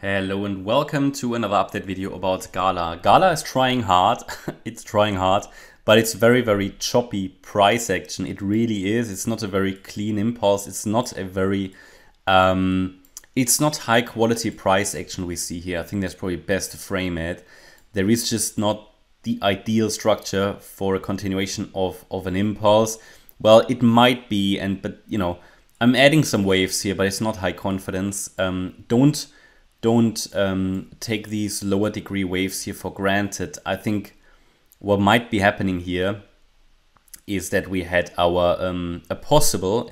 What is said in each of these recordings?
Hello and welcome to another update video about GALA. GALA is trying hard, it's trying hard, but it's very choppy price action. It really is. It's not a very clean impulse. It's not a very, it's not high quality price action we see here. I think that's probably best to frame it. There is just not the ideal structure for a continuation of an impulse. Well, it might be, but you know, I'm adding some waves here, but it's not high confidence. Don't take these lower degree waves here for granted. I think what might be happening here is that we had our a possible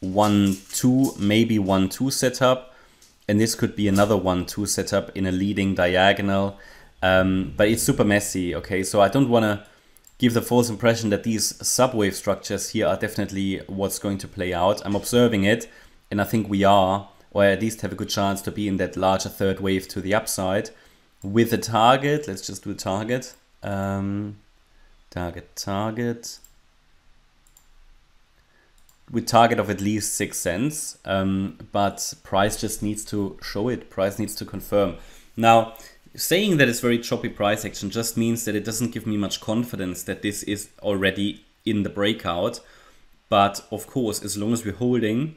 1-2, maybe 1-2 setup, and this could be another 1-2 setup in a leading diagonal, but it's super messy. Okay, so I don't want to give the false impression that these subwave structures here are definitely what's going to play out. I'm observing it, and I think we are, or at least have a good chance to be in that larger third wave to the upside with a target. Let's just do a target. Target. With target of at least 6 cents. But price just needs to show it. Price needs to confirm. Now, saying that it's very choppy price action just means that it doesn't give me much confidence that this is already in the breakout. But of course, as long as we're holding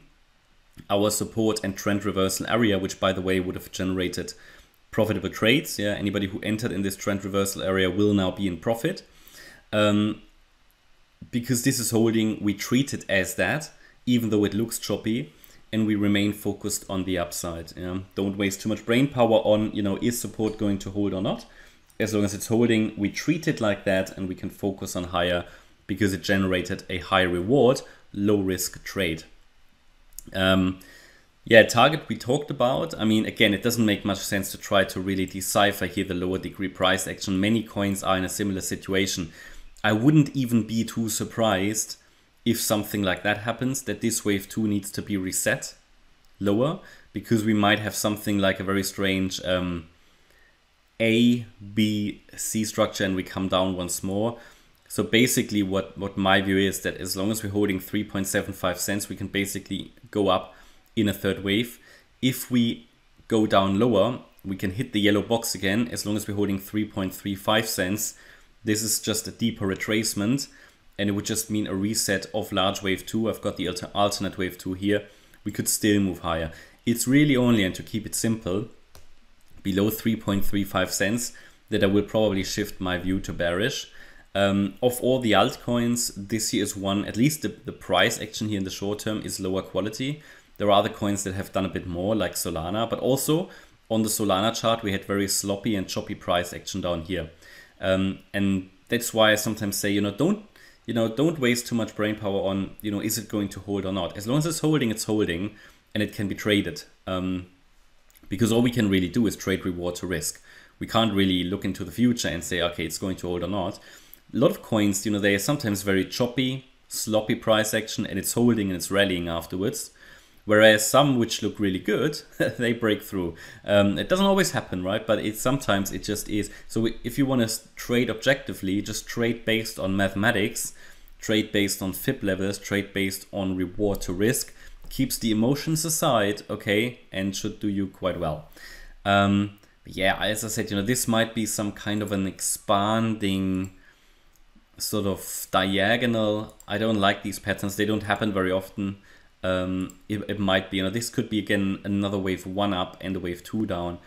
our support and trend reversal area, which by the way would have generated profitable trades. Yeah, anybody who entered in this trend reversal area will now be in profit. Because this is holding, we treat it as that, even though it looks choppy, and we remain focused on the upside. Yeah? Don't waste too much brain power on, you know, is support going to hold or not? As long as it's holding, we treat it like that, and we can focus on higher because it generated a high reward, low risk trade. Yeah, target we talked about. I mean, again, it doesn't make much sense to try to really decipher here the lower degree price action. Many coins are in a similar situation. I wouldn't even be too surprised if something like that happens, that this wave 2 needs to be reset lower, because we might have something like a very strange A, B, C structure, and we come down once more. So basically what my view is that as long as we're holding 3.75 cents, we can basically go up in a third wave. If we go down lower, we can hit the yellow box again. As long as we're holding 3.35 cents, this is just a deeper retracement, and it would just mean a reset of large wave 2. I've got the alternate wave 2 here. We could still move higher. It's really only, and to keep it simple, below 3.35 cents that I will probably shift my view to bearish. Of all the altcoins, this here is one, at least the price action here in the short term is lower quality. There are other coins that have done a bit more, like Solana, but also on the Solana chart, we had very sloppy and choppy price action down here. And that's why I sometimes say, don't waste too much brain power on, is it going to hold or not? As long as it's holding, and it can be traded. Because all we can really do is trade reward to risk. We can't really look into the future and say, okay, it's going to hold or not. A lot of coins, they are sometimes very choppy, sloppy price action, and it's holding and it's rallying afterwards. Whereas some which look really good, they break through. It doesn't always happen, right? But sometimes it just is. So if you want to trade objectively, just trade based on mathematics, trade based on FIB levels, trade based on reward to risk, keeps the emotions aside, okay, and should do you quite well. Yeah, as I said, this might be some kind of an expanding sort of diagonal. I don't like these patterns. They don't happen very often. It might be, this could be again another wave 1 up and a wave 2 down.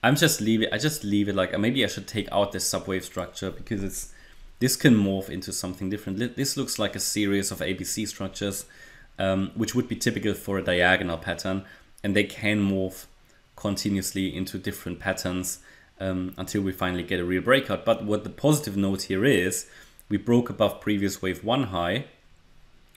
I just leave it like, maybe I should take out this subwave structure, because this can morph into something different. This looks like a series of ABC structures, which would be typical for a diagonal pattern, and they can morph continuously into different patterns until we finally get a real breakout. But what the positive note here is, we broke above previous wave 1 high.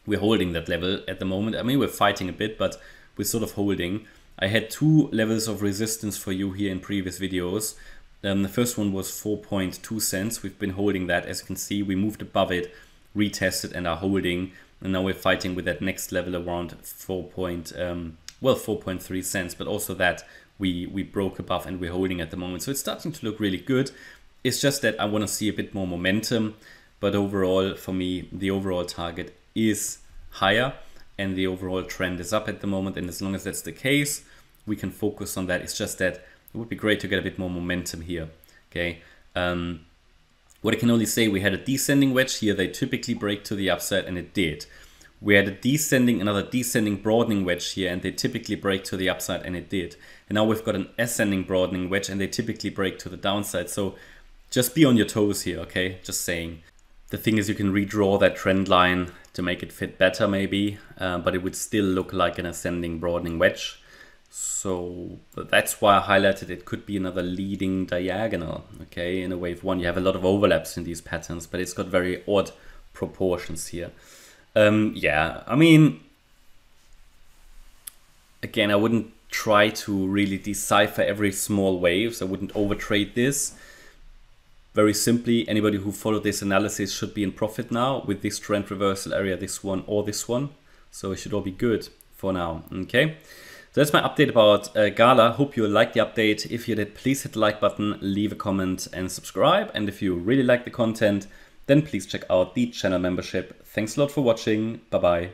We're holding that level at the moment. I mean, we're fighting a bit, but we're sort of holding. I had 2 levels of resistance for you here in previous videos. The first one was 4.2 cents. We've been holding that. As you can see, we moved above it, retested, and are holding. And now we're fighting with that next level around 4.3 cents. But also that we broke above and we're holding at the moment. So it's starting to look really good. It's just that I want to see a bit more momentum. But overall, for me, the overall target is higher and the overall trend is up at the moment. And as long as that's the case, we can focus on that. It's just that it would be great to get a bit more momentum here. Okay. What I can only say, we had a descending wedge here. They typically break to the upside, and it did. We had another descending broadening wedge here, and they typically break to the upside, and it did. And now we've got an ascending broadening wedge, and they typically break to the downside. So just be on your toes here, okay? Just saying. The thing is, you can redraw that trend line to make it fit better maybe, but it would still look like an ascending broadening wedge. So that's why I highlighted it could be another leading diagonal, okay? In a wave one, you have a lot of overlaps in these patterns, but it's got very odd proportions here. Yeah, I mean, again, I wouldn't try to really decipher every small wave, so I wouldn't overtrade this. Very simply, anybody who followed this analysis should be in profit now with this trend reversal area, this one or this one. So it should all be good for now, okay? So that's my update about GALA. Hope you liked the update. If you did, please hit the like button, leave a comment and subscribe. And if you really like the content, then please check out the channel membership. Thanks a lot for watching. Bye-bye.